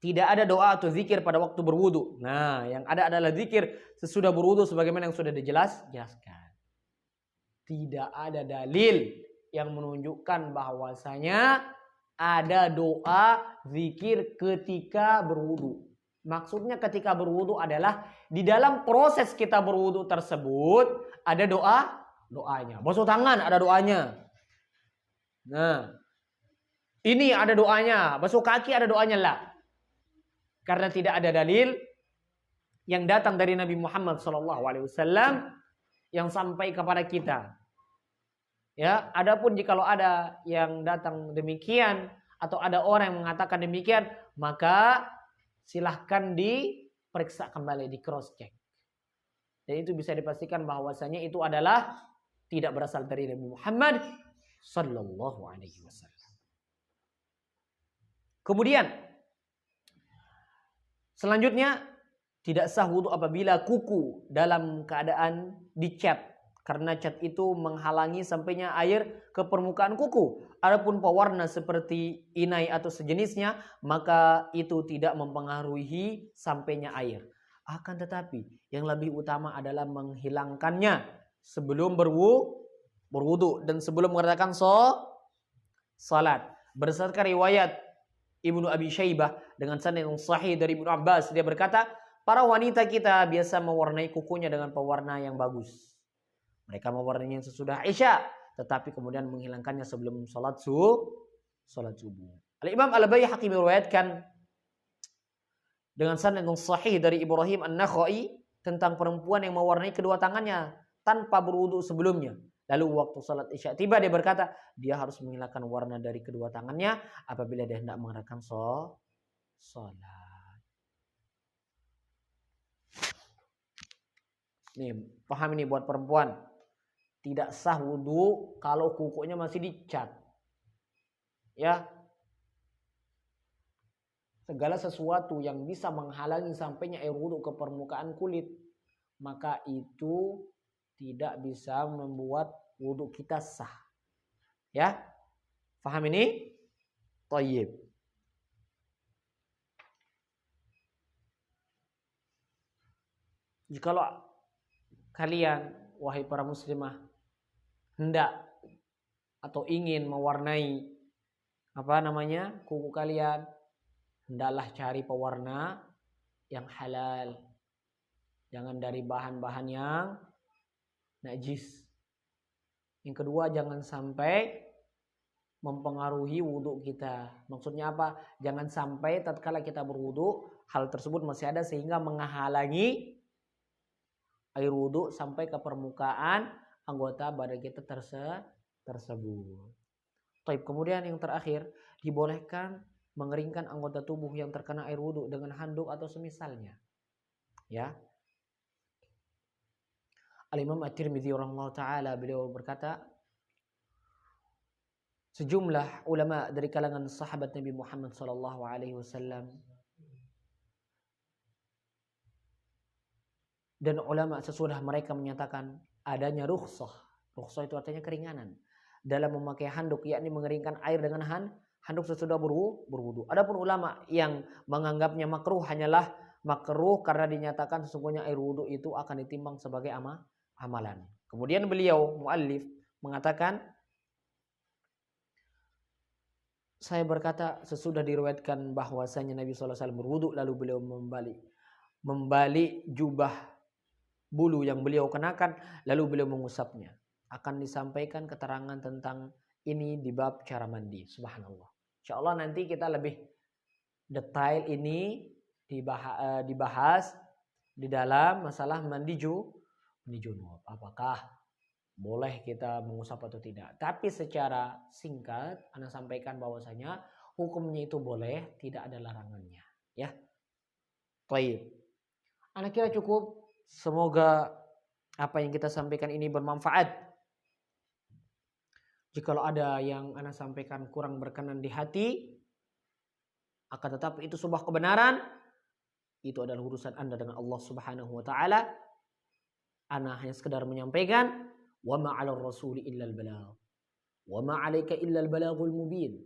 tidak ada doa atau zikir pada waktu berwudu. Nah, yang ada adalah zikir sesudah berwudu sebagaimana yang sudah dijelaskan. Tidak ada dalil yang menunjukkan bahwasanya ada doa zikir ketika berwudu. Maksudnya ketika berwudu adalah di dalam proses kita berwudu tersebut ada doanya. Basuh tangan ada doanya. Nah, ini ada doanya. Basuh kaki ada doanya lah. Karena tidak ada dalil yang datang dari Nabi Muhammad SAW yang sampai kepada kita. Ya, adapun jikalau ada yang datang demikian atau ada orang yang mengatakan demikian, maka silahkan diperiksa kembali, di cross check. Dan itu bisa dipastikan bahwasanya itu adalah tidak berasal dari Nabi Muhammad SAW. Kemudian selanjutnya, tidak sah wudu apabila kuku dalam keadaan dicat. Karena cat itu menghalangi sampainya air ke permukaan kuku. Adapun pewarna seperti inai atau sejenisnya, maka itu tidak mempengaruhi sampainya air. Akan tetapi, yang lebih utama adalah menghilangkannya sebelum berwudu dan sebelum mengadakan salat. Berdasarkan riwayat Ibnu Abi Syaibah dengan sanad yang sahih dari Ibnu Abbas, dia berkata, para wanita kita biasa mewarnai kukunya dengan pewarna yang bagus. Mereka mewarnainya sesudah Isya, tetapi kemudian menghilangkannya sebelum salat subuh. Al-Imam Al-Baihaqi meriwayatkan dengan sanad yang sahih dari Ibrahim An-Nakhai tentang perempuan yang mewarnai kedua tangannya tanpa berwudu sebelumnya. Lalu waktu salat Isya tiba, dia berkata, dia harus menghilangkan warna dari kedua tangannya apabila dia hendak mengadakan salat. Nih, paham ini buat perempuan. Tidak sah wudu kalau kukunya masih dicat. Ya. Segala sesuatu yang bisa menghalangi sampainya air wudu ke permukaan kulit, maka itu tidak bisa membuat wudu kita sah. Ya? Faham ini? Thayyib. Jikalau kalian, wahai para muslimah, hendak atau ingin mewarnai kuku kalian, hendaklah cari pewarna yang halal. Jangan dari bahan-bahan yang najis. Yang kedua, jangan sampai mempengaruhi wudhu kita. Maksudnya apa? Jangan sampai tatkala kita berwudhu, hal tersebut masih ada sehingga menghalangi air wudhu sampai ke permukaan anggota badan kita tersebut. Taib. Kemudian yang terakhir, dibolehkan mengeringkan anggota tubuh yang terkena air wudhu dengan handuk atau semisalnya. Ya. Al-Imam At-Tirmidzi rahimahullah ta'ala, beliau berkata, sejumlah ulama dari kalangan sahabat Nabi Muhammad sallallahu alaihi wasallam Dan ulama sesudah mereka menyatakan adanya rukhsah. Rukhsah itu artinya keringanan dalam memakai handuk, yakni mengeringkan air dengan handuk sesudah berwudu. Adapun ulama yang menganggapnya makruh hanyalah makruh karena dinyatakan sesungguhnya air wudu itu akan ditimbang sebagai amalan. Kemudian beliau muallif mengatakan, saya berkata sesudah diriwayatkan bahwasanya Nabi SAW berwudu lalu beliau membalik jubah bulu yang beliau kenakan lalu beliau mengusapnya. Akan disampaikan keterangan tentang ini di bab cara mandi. Subhanallah. Insyaallah nanti kita lebih detail ini dibahas di dalam masalah mandi junub. Apakah boleh kita mengusap atau tidak? Tapi secara singkat Anda sampaikan bahwasanya hukumnya itu boleh, tidak ada larangannya, ya. Baik. Anda kira cukup? Semoga apa yang kita sampaikan ini bermanfaat. Jikalau ada yang Anda sampaikan kurang berkenan di hati, akan tetapi itu sebuah kebenaran, itu adalah urusan Anda dengan Allah Subhanahu wa taala. Ana hanya sekedar menyampaikan, wa ma 'alar rasuli illal balagh. Wa ma 'alaika illal balaghul mubin.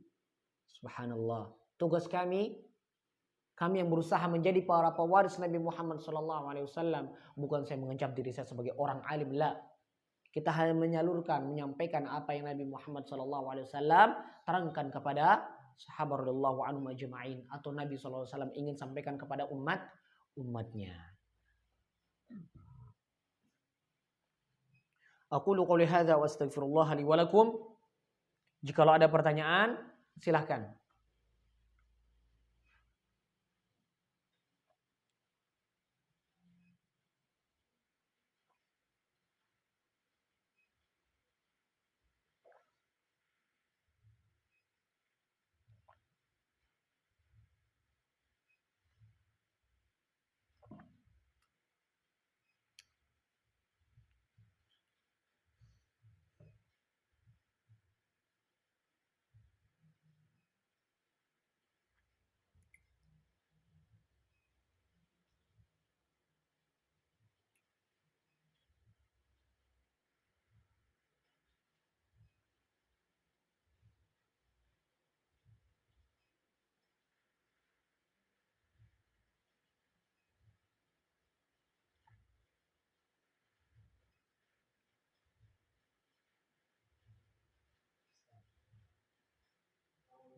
Subhanallah. Tugas kami yang berusaha menjadi para pewaris Nabi Muhammad SAW. Bukan saya mengencap diri saya sebagai orang alim, la. Kita hanya menyampaikan apa yang Nabi Muhammad SAW terangkan kepada sahabat radhiyallahu anhum ajma'in, atau Nabi SAW ingin sampaikan kepada umatnya. Aqulu qouli hadza wa astaghfirullah li wa lakum. Jikalau ada pertanyaan, silahkan.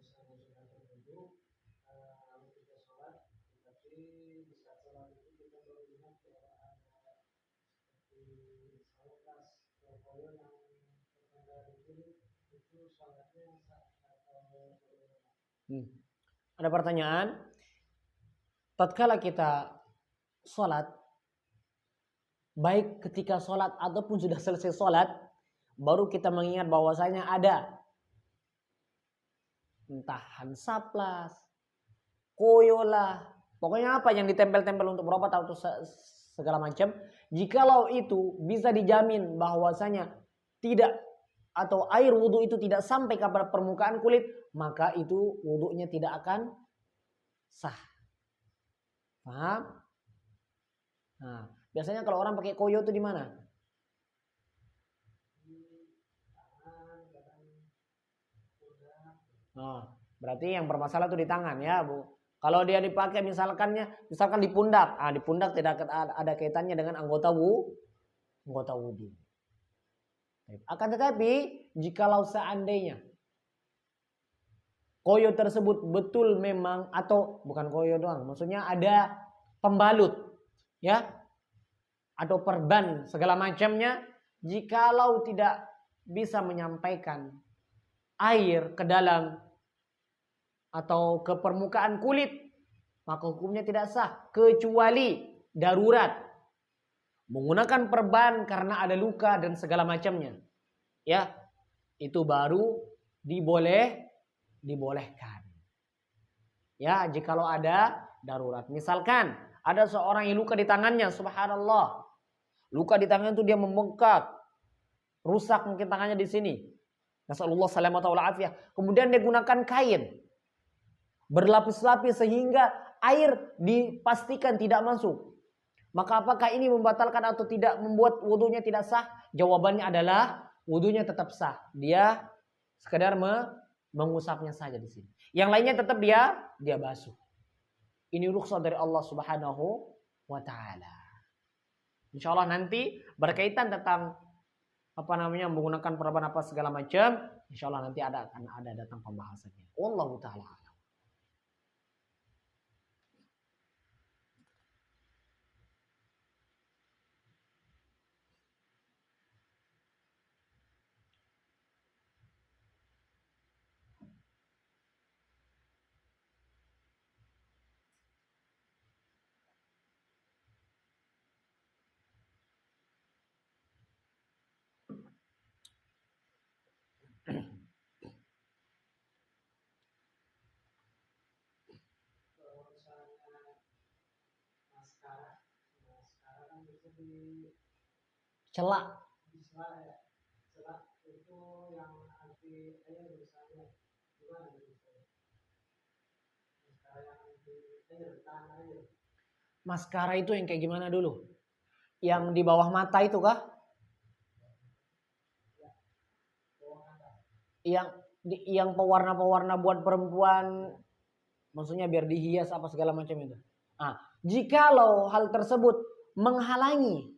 Misalnya sudah terbentuk lalu kita sholat, tapi di saat sholat itu kita baru ingat bahwa ada seperti saluras koyo yang tertanda itu sholatnya sah atau bagaimana? Ada pertanyaan, tatkala kita sholat, baik ketika sholat ataupun sudah selesai sholat, baru kita mengingat bahwasanya ada entah hansaplas, koyolah, pokoknya apa yang ditempel-tempel untuk berobat atau segala macam. Jikalau itu bisa dijamin bahwasanya tidak, atau air wudhu itu tidak sampai ke permukaan kulit, maka itu wudhunya tidak akan sah. Paham? Nah, biasanya kalau orang pakai koyo itu di mana? Oh, berarti yang bermasalah itu di tangan, ya Bu. Kalau dia dipakai misalkan di pundak, di pundak tidak ada kaitannya dengan anggota wudhu. Akan tetapi jikalau seandainya koyo tersebut betul memang, atau bukan koyo doang, maksudnya ada pembalut, ya, atau perban segala macamnya, jikalau tidak bisa menyampaikan air ke dalam atau ke permukaan kulit, maka hukumnya tidak sah, kecuali darurat, menggunakan perban karena ada luka dan segala macamnya, ya, itu baru dibolehkan, ya, jikalau ada darurat. Misalkan ada seorang yang luka di tangannya, subhanallah, luka di tangannya itu dia membengkak, rusak mungkin tangannya di sini, nasallallahu salamata wal afiyah, kemudian dia gunakan kain berlapis-lapis sehingga air dipastikan tidak masuk, Maka apakah ini membatalkan atau tidak, membuat wudunya tidak sah? Jawabannya adalah wudunya tetap sah. Dia sekedar mengusapnya saja di sini. Yang lainnya tetap dia basuh. Ini rukhsah dari Allah Subhanahu wa taala. Insyaallah nanti berkaitan tentang menggunakan perban apa segala macam, insyaallah nanti akan ada datang pembahasannya. Wallahu taala. Celak. Celak itu yang anti air misalnya. Gimana misalnya? Maskara itu yang kayak gimana dulu? Yang di bawah mata itu kah? Yang pewarna-pewarna buat perempuan, maksudnya biar dihias apa segala macam itu. Jikalau hal tersebut menghalangi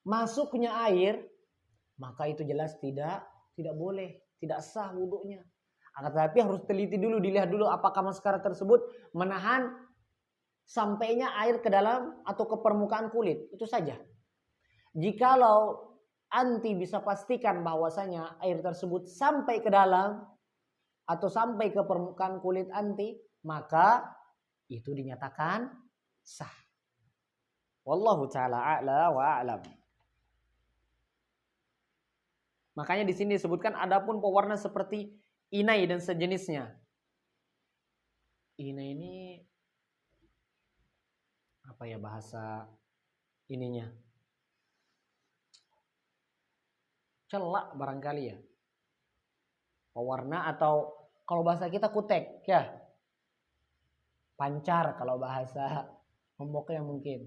masuknya air, maka itu jelas tidak boleh, tidak sah wudunya. Akan tetapi harus teliti dulu, dilihat dulu apakah maskara tersebut menahan sampainya air ke dalam atau ke permukaan kulit, itu saja. Jikalau anti bisa pastikan bahwasanya air tersebut sampai ke dalam atau sampai ke permukaan kulit anti, maka itu dinyatakan sah. Wallahu taala a'la wa a'lam. Makanya di sini disebutkan adapun pewarna seperti inai dan sejenisnya. Inai ini apa ya bahasa ininya? Celak barangkali ya. Pewarna atau kalau bahasa kita kutek ya. Pancar kalau bahasa homboknya mungkin.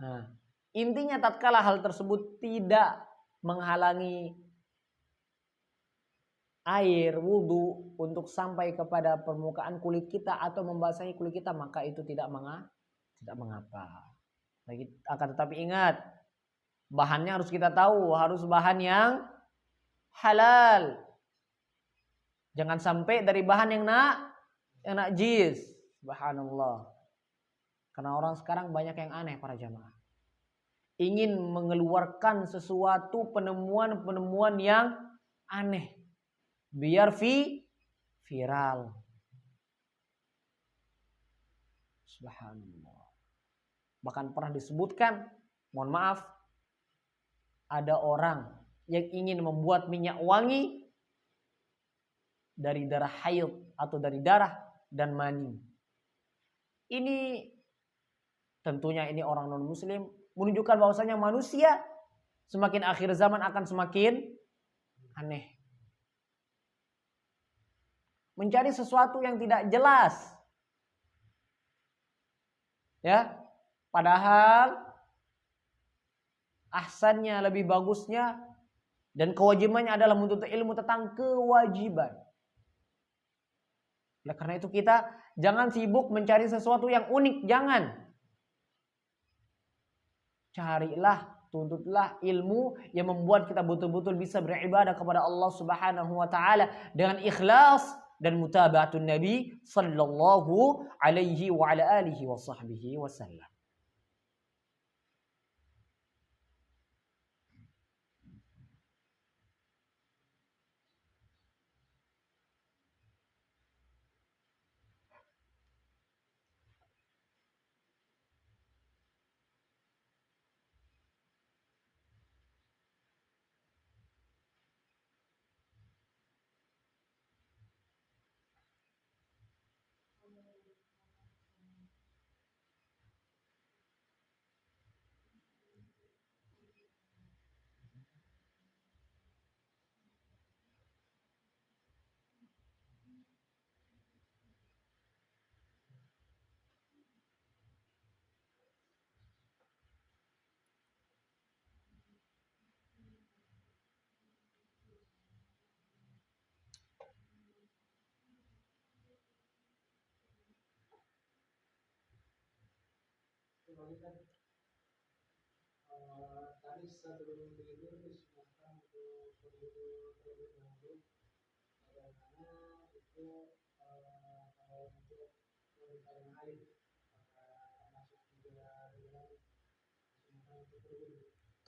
Nah, intinya tatkala hal tersebut tidak menghalangi air wudu untuk sampai kepada permukaan kulit kita atau membasahi kulit kita, maka itu tidak mengapa. Akan tetapi ingat, bahannya harus kita tahu, harus bahan yang halal. Jangan sampai dari bahan yang najis. Subhanallah. Karena orang sekarang banyak yang aneh para jamaah. Ingin mengeluarkan sesuatu penemuan-penemuan yang aneh. Biar viral. Subhanallah. Bahkan pernah disebutkan, mohon maaf, ada orang yang ingin membuat minyak wangi dari darah haid atau dari darah dan mani. Ini tentunya ini orang non muslim menunjukkan bahwasanya manusia semakin akhir zaman akan semakin aneh. Mencari sesuatu yang tidak jelas. Ya. Padahal ahsannya, lebih bagusnya dan kewajibannya adalah menuntut ilmu tentang kewajiban. Oleh karena itu kita jangan sibuk mencari sesuatu yang unik, jangan. Carilah, tuntutlah ilmu yang membuat kita betul-betul bisa beribadah kepada Allah Subhanahu wa taala dengan ikhlas dan mutaba'atun Nabi sallallahu alaihi wa ala alihi wa sahbihi wasallam.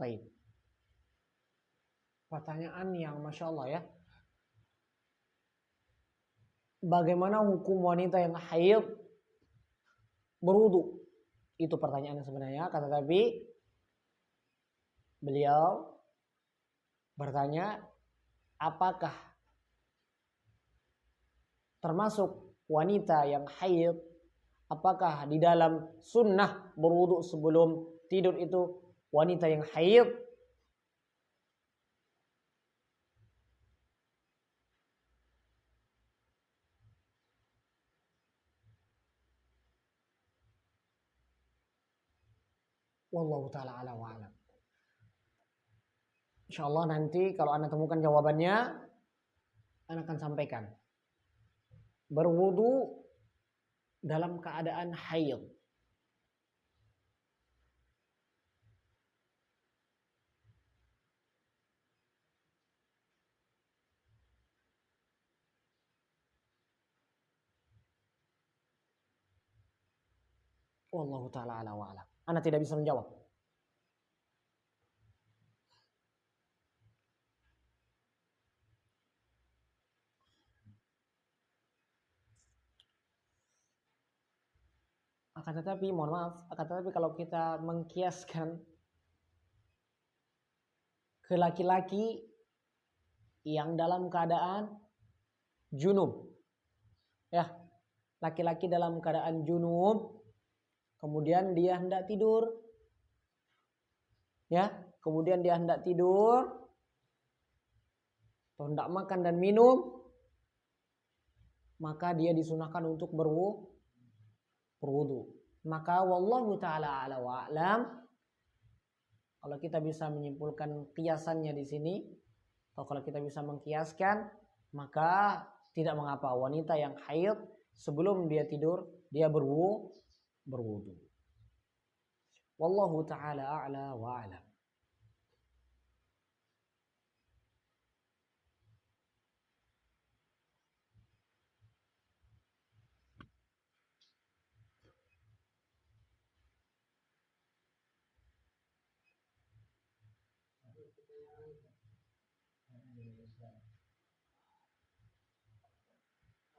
Baik. Pertanyaan yang Masya Allah ya. Bagaimana hukum wanita yang haid berwudu? Itu pertanyaannya sebenarnya. Tetapi beliau bertanya, apakah termasuk wanita yang haid, apakah di dalam sunnah berwudu sebelum tidur itu wanita yang haid? Wallahu ta'ala ala wa alam. Insyaallah nanti kalau Anda temukan jawabannya, Anda akan sampaikan. Berwudu dalam keadaan haid. Wallahu ta'ala ala wa alam. Anda tidak bisa menjawab. Akan tetapi, mohon maaf, kalau kita mengkiaskan ke laki-laki yang dalam keadaan junub, ya, laki-laki dalam keadaan junub, kemudian dia hendak tidur, ya, kemudian dia hendak tidur, atau hendak makan dan minum, maka dia disunahkan untuk berwudu. Maka wallahu ta'ala ala wa alam, kalau kita bisa menyimpulkan kiasannya di sini, atau kalau kita bisa mengkiaskan, maka tidak mengapa wanita yang haid sebelum dia tidur dia berwudu. Wallahu ta'ala a'la wa alam.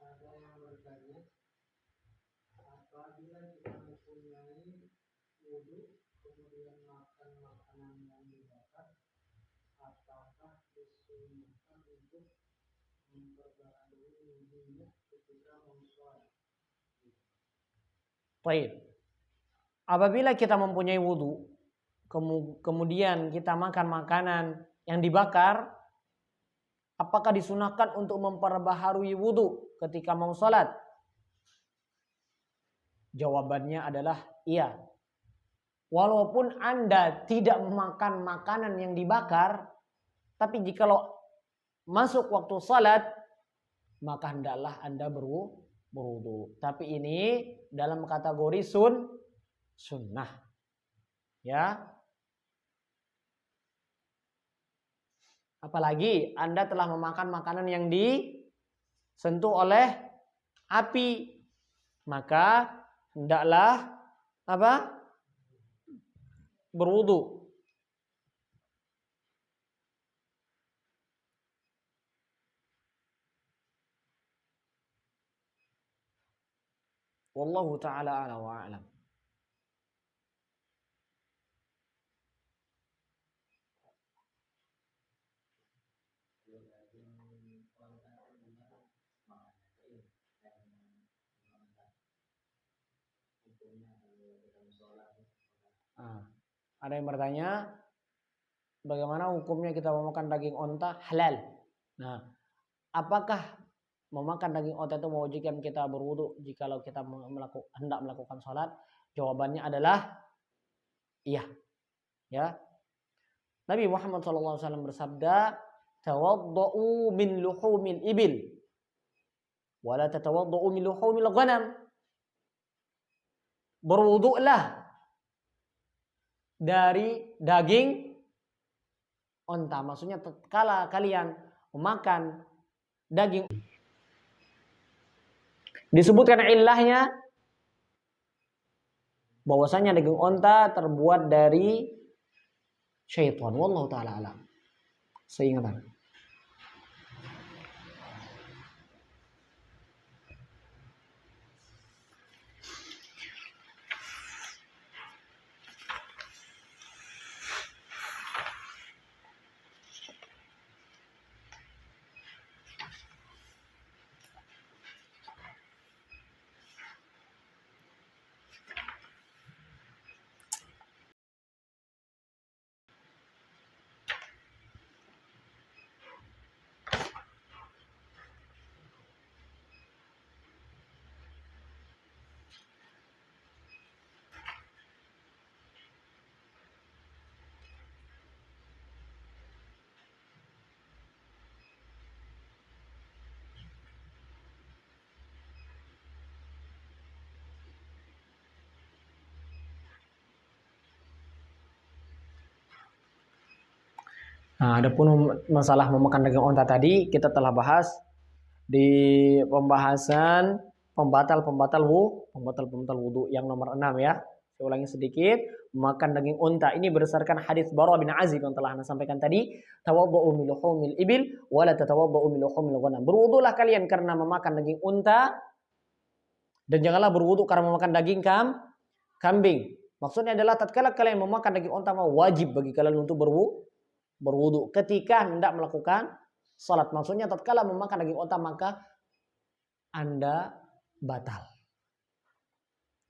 Ada yang bertanya, apabila kita mempunyai wudu kemudian makan makanan yang dibakar, apakah disunahkan untuk memperbarui wudunya ketika mau sholat? Baik. Apabila kita mempunyai wudu, kemudian kita makan makanan yang dibakar, apakah disunahkan untuk memperbaharui wudu ketika mau sholat? Jawabannya adalah iya. Walaupun Anda tidak memakan makanan yang dibakar, tapi jikalau masuk waktu sholat, maka hendaklah Anda berwudu. Tapi ini dalam kategori sunnah. Ya. Apalagi Anda telah memakan makanan yang disentuh oleh api, maka hendaklah berwudu. Wallahu ta'ala a'la wa a'lam. Ada yang bertanya, bagaimana hukumnya kita memakan daging onta halal? Nah, apakah memakan daging onta itu mewajibkan kita berwudu jikalau kita hendak melakukan sholat? Jawabannya adalah iya. Ya. Nabi Muhammad SAW bersabda, "Tawadda'u min luhumil ibil, wa la tatawadda'u min luhumil ghanam." Berwudulah dari daging onta. Maksudnya tatkala kalian memakan daging, disebutkan ilahnya bahwasanya daging onta terbuat dari syaitan. Wallahu taala alam. Seingatan. Nah, adapun masalah memakan daging onta tadi kita telah bahas di pembahasan pembatal wudu yang nomor 6 ya. Saya ulangi sedikit, memakan daging unta ini berdasarkan hadis Bara bin Azib yang telah Anda sampaikan tadi, tawaddu'u min luhumil ibil wa la tatawaddu'u min luhumil ghanam. Berwudulah kalian karena memakan daging unta dan janganlah berwudu karena memakan daging kambing. Maksudnya adalah tatkala kalian memakan daging unta wajib bagi kalian untuk berwudu ketika hendak melakukan salat. Maksudnya tatkala memakan daging unta maka Anda batal.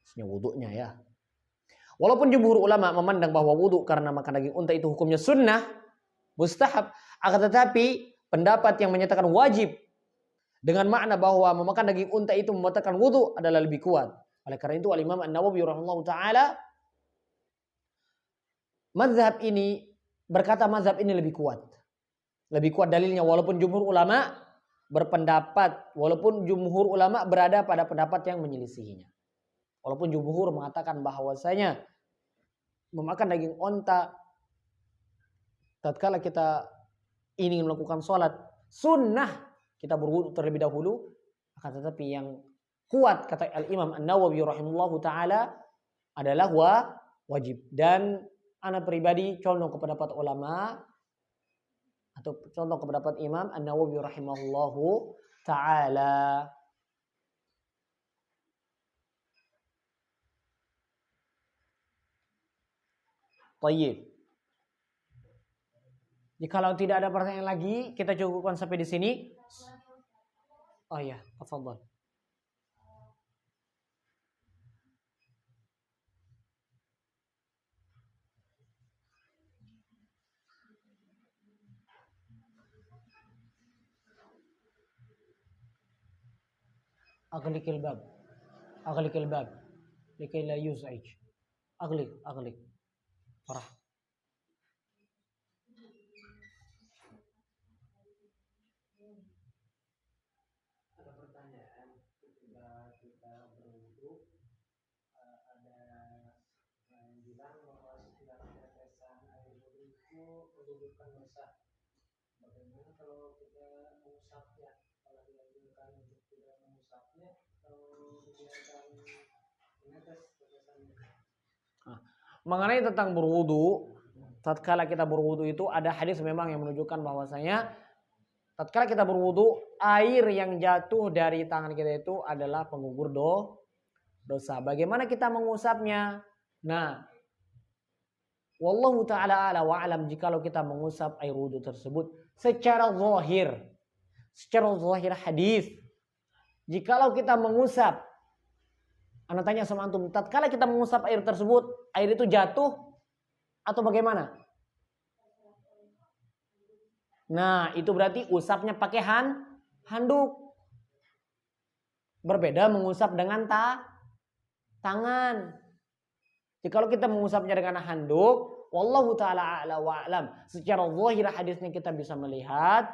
Maksudnya wudunya ya. Walaupun jumhur ulama memandang bahwa wudu karena makan daging unta itu hukumnya sunnah, mustahab, akan tetapi pendapat yang menyatakan wajib dengan makna bahwa memakan daging unta itu membatalkan wudu adalah lebih kuat. Oleh karena itu Al-Imam An-Nawawi rahimahullahu taala mazhab ini lebih kuat. Lebih kuat dalilnya walaupun jumhur ulama berada pada pendapat yang menyelisihinya. Walaupun jumhur mengatakan bahwasanya memakan daging onta tatkala kita ingin melakukan sholat sunnah kita berwudu terlebih dahulu, akan tetapi yang kuat kata Al-Imam An-Nawawi rahimahullahu taala adalah wajib. Dan ana pribadi condong ke pendapat ulama atau condong ke pendapat Imam An-Nawawi rahimahullahu taala. Tayyib. Jikalau tidak ada pertanyaan lagi, kita cukupkan sampai di sini. Oh iya, tafadhal. أغلق الباب أغلق الباب لكي لا يزعج. أغلق فرح. Ada pertanyaan ketika kita berwudu, ada yang bilang bahwa setiap tetesan air wudu itu menggugurkan dosa. Bagaimana kalau kita mengusapnya? Kalau dianjurkan untuk tidak mengusapnya atau dibiarkan menetes tetesannya? Mengenai tentang berwudu, tatkala kita berwudu itu ada hadis memang yang menunjukkan bahwasanya tatkala kita berwudu, air yang jatuh dari tangan kita itu adalah penggugur dosa. Bagaimana kita mengusapnya? Nah, wallahu taala ala wa alam, jikalau kita mengusap air wudu tersebut secara zahir hadis, jikalau kita mengusap, ana tanya sama antum, tatkala kita mengusap air tersebut, air itu jatuh atau bagaimana? Nah, itu berarti usapnya pakai handuk. Berbeda mengusap dengan tangan. Jikalau kita mengusapnya dengan handuk, wallahu taala a'la wa a'lam, secara zahir hadisnya kita bisa melihat